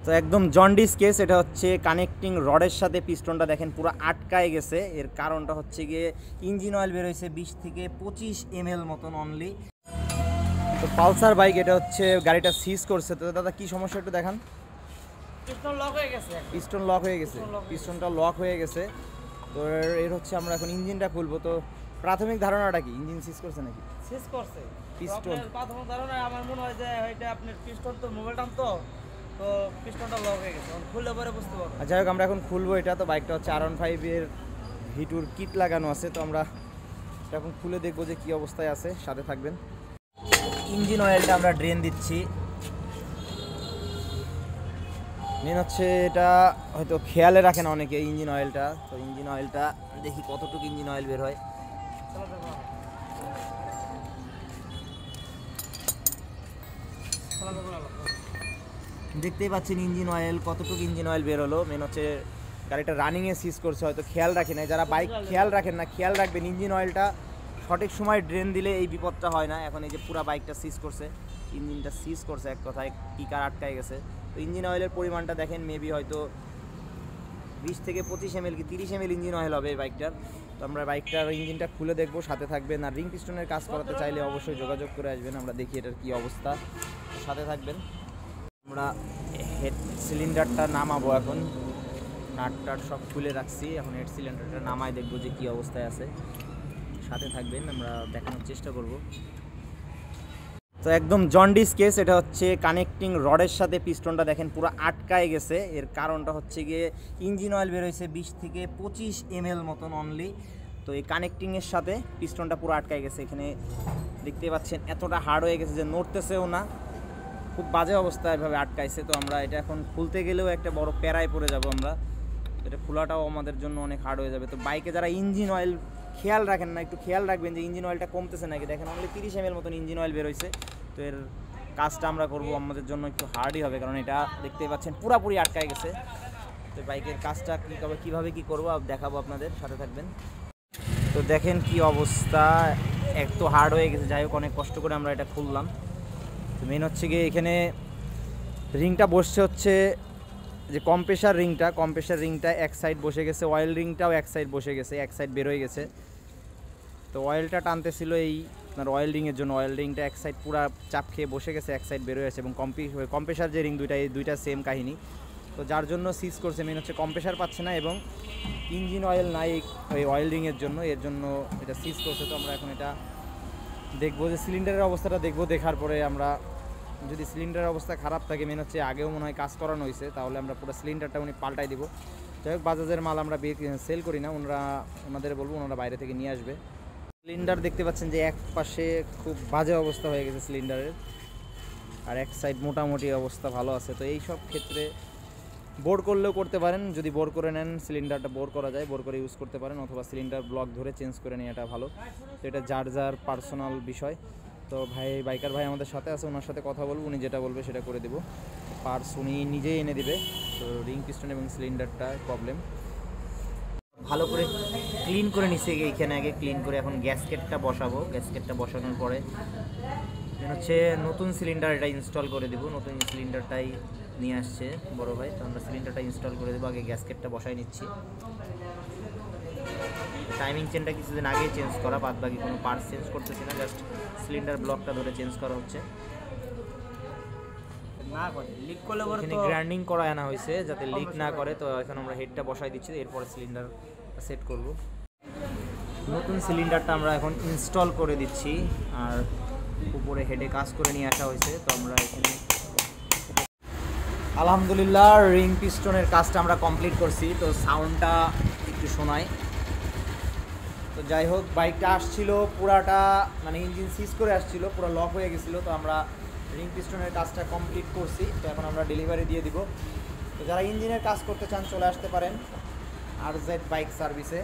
তো একদম jaundice case. এটা হচ্ছে কানেক্টিং রডের সাথে পিস্টনটা দেখেন পুরো আটকায় গেছে। এর কারণটা হচ্ছে গিয়ে ইঞ্জিন অয়েল বের হয়েছে 20 থেকে 25 ml মতন অনলি। তো পালসার বাইক, এটা হচ্ছে গাড়িটা সিজ করছে। তো দাদা কি সমস্যা একটু দেখান। পিস্টন লক হয়ে গেছে। পিস্টনটা লক হয়ে গেছে। তো এর হচ্ছে আমরা এখন ইঞ্জিনটা খুলবো। তো প্রাথমিক ধারণাটা কি, ইঞ্জিন সিজ করছে নাকি? সিজ করছে পিস্টন প্রাথমিক ধারণা আমার মনে হয় যে এটা আপনার পিস্টন তো মোবাইল টান তো পিস্টনটা লক হয়ে গেছে। খুললে পরে বুঝতে পারবো। যাই হোক, আমরা এখন খুলবো এটা। তো বাইকটা হচ্ছে R15 এর ভিটুর কিট লাগানো আছে। তো আমরা এখন খুলে দেখবো যে কি অবস্থায় আছে, সাথে থাকবেন। ইঞ্জিন অয়েলটা আমরা ড্রেন দিচ্ছি। মেন হচ্ছে এটা হয়তো খেয়ালে রাখে না অনেকে ইঞ্জিন অয়েলটা। তো ইঞ্জিন অয়েলটা দেখি কতটুকু ইঞ্জিন অয়েল বের হয়। দেখতেই পাচ্ছেন ইঞ্জিন অয়েল, কতটুকু ইঞ্জিন অয়েল বের হলো। মেন হচ্ছে গাড়িটা রানিংয়ে সিজ করছে, হয়তো খেয়াল রাখে না। যারা বাইক খেয়াল রাখেন না, খেয়াল রাখবেন ইঞ্জিন অয়েলটা সঠিক সময় ড্রেন দিলে এই বিপদটা হয় না। এখন এই যে পুরো বাইকটা সিজ করছে, ইঞ্জিনটা সিজ করছে, এক কথায় কিকার আটকায় গেছে। তো ইঞ্জিন অয়েলের পরিমাণটা দেখেন, মেবি হয়তো 20 থেকে 25 ml কি 30 ml ইঞ্জিন অয়েল হবে এই বাইকটার। তো আমরা বাইকটার ইঞ্জিনটা খুলে দেখবো, সাথে থাকবেন। আর রিং পিস্টনের কাজ করাতে চাইলে অবশ্যই যোগাযোগ করে আসবেন, আমরা দেখি এটার কী অবস্থা, সাথে থাকবেন। আমরা হেড সিলিন্ডারটা নামাবো এখন, নাট টাট সব খুলে রাখছি। এখন হেড সিলিন্ডারটা নামাই দেখবো যে কী অবস্থায় আছে, সাথে থাকবেন, আমরা দেখানোর চেষ্টা করব। তো একদম জন্ডিস কেস। এটা হচ্ছে কানেক্টিং রডের সাথে পিস্টনটা দেখেন পুরো আটকায় গেছে। এর কারণটা হচ্ছে গিয়ে ইঞ্জিন অয়েল বের হয়েছে 20 থেকে 25 ml মতন অনলি। তো এই কানেক্টিংয়ের সাথে পিস্টনটা পুরো আটকায় গেছে। এখানে দেখতে পাচ্ছেন এতটা হার্ড হয়ে গেছে যে নড়তেছেও না, খুব বাজে অবস্থা এভাবে আটকাইছে। তো আমরা এটা এখন খুলতে গেলেও একটা বড় প্যারায় পড়ে যাব আমরা। এটা খোলাটাও আমাদের জন্য অনেক হার্ড হয়ে যাবে। তো বাইকে যারা ইঞ্জিন অয়েল খেয়াল রাখেন না, একটু খেয়াল রাখবেন যে ইঞ্জিন অয়েলটা কমতেছে নাকি। দেখেন অনলি 30 ml মতন ইঞ্জিন অয়েল বের হয়েছে। তো এর কাজটা আমরা করব, আমাদের জন্য একটু হার্ডই হবে, কারণ এটা দেখতেই পাচ্ছেন পুরাপুরি আটকায় গেছে। তো বাইকের কাজটা কীভাবে কী করবো দেখাবো আপনাদের, সাথে থাকবেন। তো দেখেন কি অবস্থা, এত হার্ড হয়ে গেছে। যাই হোক, অনেক কষ্ট করে আমরা এটা খুললাম। তো মেন হচ্ছে গিয়ে এখানে রিংটা বসছে হচ্ছে যে কম্প্রেসার রিংটা এক সাইড বসে গেছে, অয়েল রিংটাও এক সাইড বসে গেছে, এক সাইড বের হয়ে গেছে। তো অয়েলটা টানতেছিল এই আপনার অয়েল রিংয়ের জন্য, অয়েল রিংটা এক সাইড পুরো চাপ খেয়ে বসে গেছে, এক সাইড বের হয়ে গেছে। এবং কম্প্রেসার যে রিং দুইটা, এই দুইটা সেম কাহিনী। তো যার জন্য সিজ করছে, মেন হচ্ছে কম্প্রেসার পাচ্ছে না এবং ইঞ্জিন অয়েল নাই ওই অয়েল রিংয়ের জন্য, এর জন্য এটা সিজ করছে। তো আমরা এখন এটা দেখবো যে সিলিন্ডারের অবস্থাটা দেখবো, দেখার পরে আমরা যদি সিলিন্ডারের অবস্থা খারাপ থাকে, মেন হচ্ছে আগেও মনে হয় কাজ করানো হয়েছে, তাহলে আমরা পুরো সিলিন্ডারটা পাল্টাই দিব। যাই হোক, বাজাজের মাল আমরা সেল করি না, ওনাদের বলবো ওনারা বাইরে থেকে নিয়ে আসবে। সিলিন্ডার দেখতে পাচ্ছেন যে এক পাশে খুব বাজে অবস্থা হয়ে গেছে সিলিন্ডারের, আর এক সাইড মোটামুটি অবস্থা ভালো আছে। তো এই সব ক্ষেত্রে বোর করলেও করতে পারেন, যদি বোর করে নেন সিলিন্ডারটা বোর করা যায়, বোর করে ইউজ করতে পারেন, অথবা সিলিন্ডার ব্লক ধরে চেঞ্জ করে নেওয়াটা ভালো। তো এটা যার যার পার্সোনাল বিষয়। তো বাইকার ভাই আমাদের সাথে আছে, ওনার সাথে কথা বলবো, উনি যেটা বলবে সেটা করে দেবো। পার্টস উনি নিজেই এনে দিবে। তো রিং পিস্টন এবং সিলিন্ডারটা প্রবলেম ভালো করে ক্লিন করে নিচ্ছে এইখানে, আগে ক্লিন করে এখন গ্যাসকেটটা বসাবো। গ্যাসকেটটা বসানোর পরে হচ্ছে নতুন সিলিন্ডার এটা ইনস্টল করে দেবো। নতুন সিলিন্ডারটাই নিয়ে আসছে বড় ভাই, তো আমরা সিলিন্ডারটা ইনস্টল করে দেবো। আগে গ্যাসকেটটা বসাই নিচ্ছি। টাইমিং চেনটা কিছুদিন আগেই চেঞ্জ করা, বাদ বাকি কোনো পার্টস চেঞ্জ করতেছি না, জাস্ট সিলিন্ডার ব্লকটা ধরে চেঞ্জ করা হচ্ছে। না করে লিক করলে পরে এখানে গ্রাইন্ডিং করা আনা হয়েছে যাতে লিক না করে। তো এখন আমরা হেডটা বসাই দিচ্ছি, এরপরে সিলিন্ডার সেট করব। নতুন সিলিন্ডারটা আমরা এখন ইনস্টল করে দিচ্ছি, আর উপরে হেডে কাজ করে নিয়ে আসা হয়েছে। তো আমরা এখানে আলহামদুলিল্লাহ রিং পিস্টনের কাজটা আমরা কমপ্লিট করছি। তো সাউন্ডটা একটু শোনায়। তো যাই হোক, বাইকটা আসছিল পুরাটা মানে ইঞ্জিন সিজ করে আসছিল, পুরো লক হয়ে গেছিলো। তো আমরা রিং পিস্টনের কাজটা কমপ্লিট করছি। তো এখন আমরা ডেলিভারি দিয়ে দিব। তো যারা ইঞ্জিনের কাজ করতে চান চলে আসতে পারেন RZ বাইক সার্ভিসে।